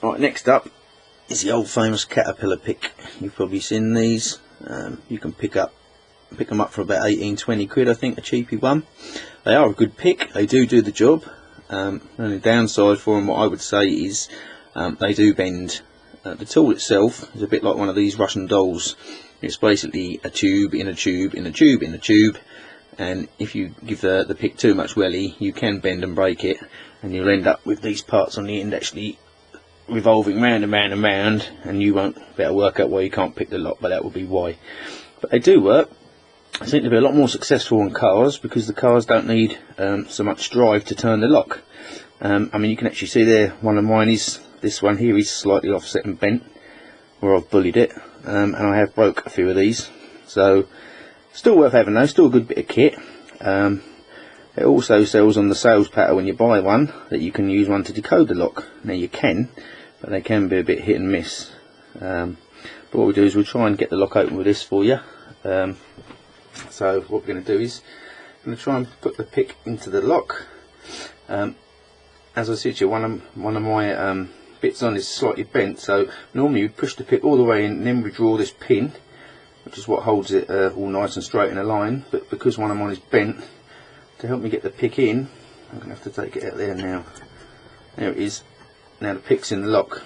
Right, next up is the old famous caterpillar pick. You've probably seen these. You can pick them up for about 18-20 quid, I think, a cheapy one. They are a good pick, they do the job. The only downside for them, what I would say, is they do bend. The tool itself is a bit like one of these Russian dolls. It's basically a tube in a tube in a tube in a tube, and if you give the pick too much welly, you can bend and break it, and you'll end up with these parts on the end actually revolving round and round and round, and you won't be able to work out why you can't pick the lock, but that would be why. But they do work. I seem to be a lot more successful on cars because the cars don't need so much drive to turn the lock. I mean, you can actually see there, one of mine is, this one here is slightly offset and bent where I've bullied it, and I have broke a few of these, so still worth having though, still a good bit of kit. It also sells on the sales patter when you buy one that you can use one to decode the lock. Now you can, but they can be a bit hit and miss. But what we'll do is we'll try and get the lock open with this for you. So what we're going to do is I'm going to try and put the pick into the lock. As I said to you, one of my bits on is slightly bent, so normally you push the pick all the way in and then we draw this pin, which is what holds it all nice and straight in a line. But because one of mine is bent, to help me get the pick in, I'm going to have to take it out there now. There it is. Now the pick's in the lock.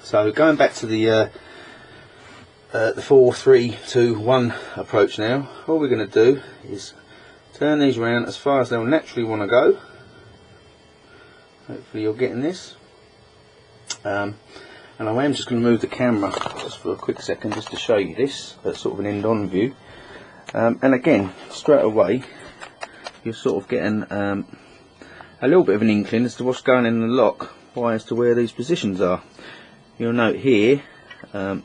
So going back to the 4, 3, 2, 1 approach now, all we're going to do is turn these around as far as they'll naturally want to go. Hopefully you're getting this. And I am just going to move the camera just for a quick second just to show you this. That's sort of an end-on view. And again, straight away, you're sort of getting a little bit of an inkling as to what's going in the lock, as to where these positions are. You'll note here,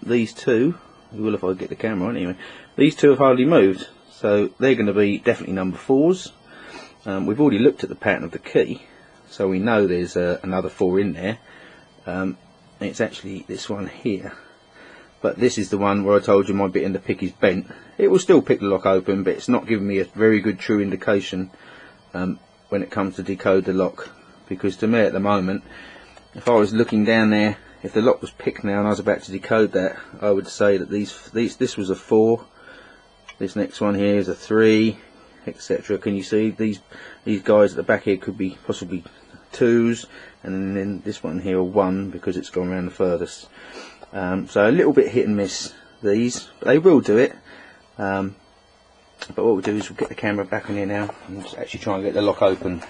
these two, you will if I get the camera on anyway, these two have hardly moved, so they're going to be definitely number 4s. We've already looked at the pattern of the key, so we know there's another 4 in there. It's actually this one here, but this is the one where I told you my bit in the pick is bent. It will still pick the lock open, but it's not giving me a very good true indication when it comes to decode the lock, because to me at the moment, if I was looking down there, if the lock was picked now and I was about to decode that, I would say that this was a 4, this next one here is a 3, etc. Can you see these guys at the back here could be possibly 2s, and then this one here a 1 because it's gone around the furthest. So a little bit hit and miss these, but they will do it. But what we'll do is we'll get the camera back on here now and just actually try and get the lock open.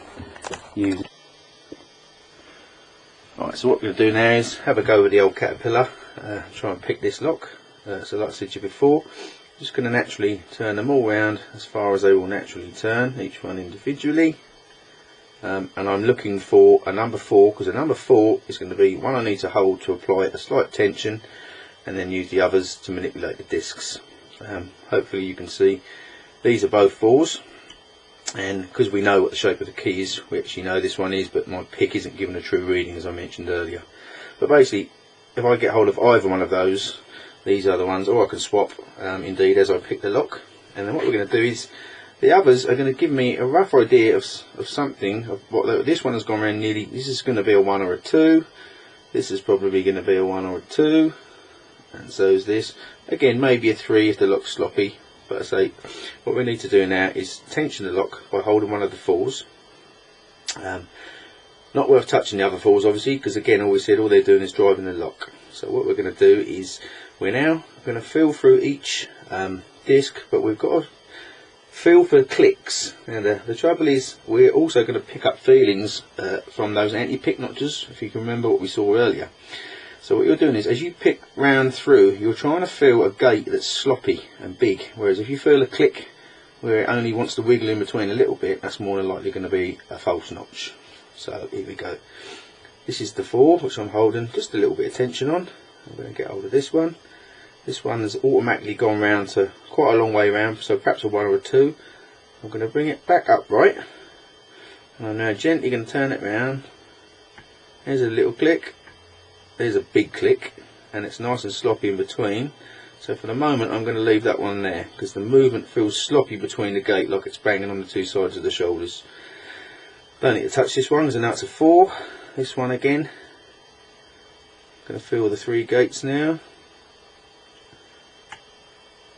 Alright, so what we're going to do now is have a go with the old caterpillar, try and pick this lock. So like I said to you before, just going to naturally turn them all round as far as they will naturally turn, each one individually. And I'm looking for a number 4, because a number 4 is going to be one I need to hold to apply a slight tension, and then use the others to manipulate the discs. Hopefully you can see these are both 4s, and because we know what the shape of the key is, we actually know this one is, but my pick isn't given a true reading as I mentioned earlier. But basically, if I get hold of either one of those, these are the ones, or I can swap indeed as I pick the lock. And then what we're going to do is, the others are going to give me a rough idea of something, of what this one has gone around nearly, this is going to be a 1 or a 2, this is probably going to be a 1 or a 2, and so is this. Again, maybe a 3 if the lock's sloppy, but I say what we need to do now is tension the lock by holding one of the 4s. Not worth touching the other 4s obviously, because again, all we said, all they're doing is driving the lock. So what we're going to do is we're now going to feel through each disc, but we've got to feel for clicks. Now the trouble is, we're also going to pick up feelings from those anti-pick notches, if you can remember what we saw earlier. So what you're doing is, as you pick round through, you're trying to feel a gate that's sloppy and big, whereas if you feel a click where it only wants to wiggle in between a little bit, that's more than likely going to be a false notch. So here we go. This is the 4, which I'm holding just a little bit of tension on. I'm going to get hold of this one. This one has automatically gone round to quite a long way round, so perhaps a 1 or a 2. I'm going to bring it back upright, and I'm now gently going to turn it round. There's a little click, there's a big click, and it's nice and sloppy in between. So for the moment I'm going to leave that one there, because the movement feels sloppy between the gate, like it's banging on the 2 sides of the shoulders. Don't need to touch this one because I know it's a 4. This one again, Going to feel the 3 gates now.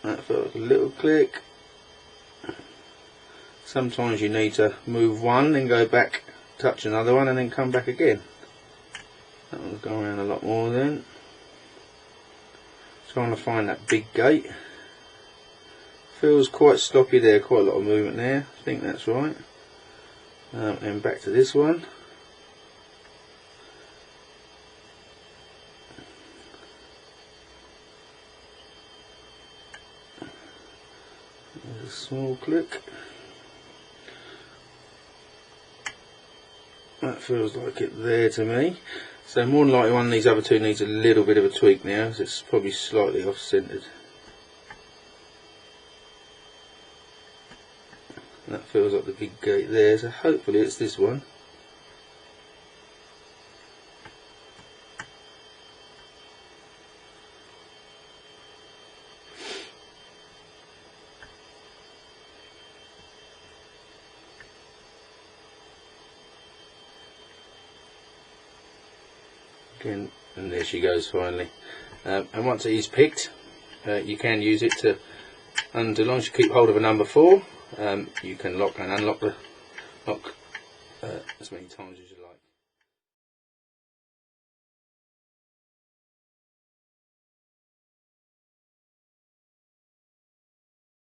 That felt a little click. Sometimes you need to move one, then go back, touch another one, and then come back again. That one's going around a lot more then. Trying to find that big gate. Feels quite sloppy there, quite a lot of movement there. I think that's right. And back to this one. There's a small click. That feels like it there to me. So more than likely one of these other two needs a little bit of a tweak now, because it's probably slightly off centered. That feels like the big gate there, so hopefully it's this one. Again, and there she goes finally. And once it is picked, you can use it to, and as long as you keep hold of a number 4, you can lock and unlock the lock as many times as you like.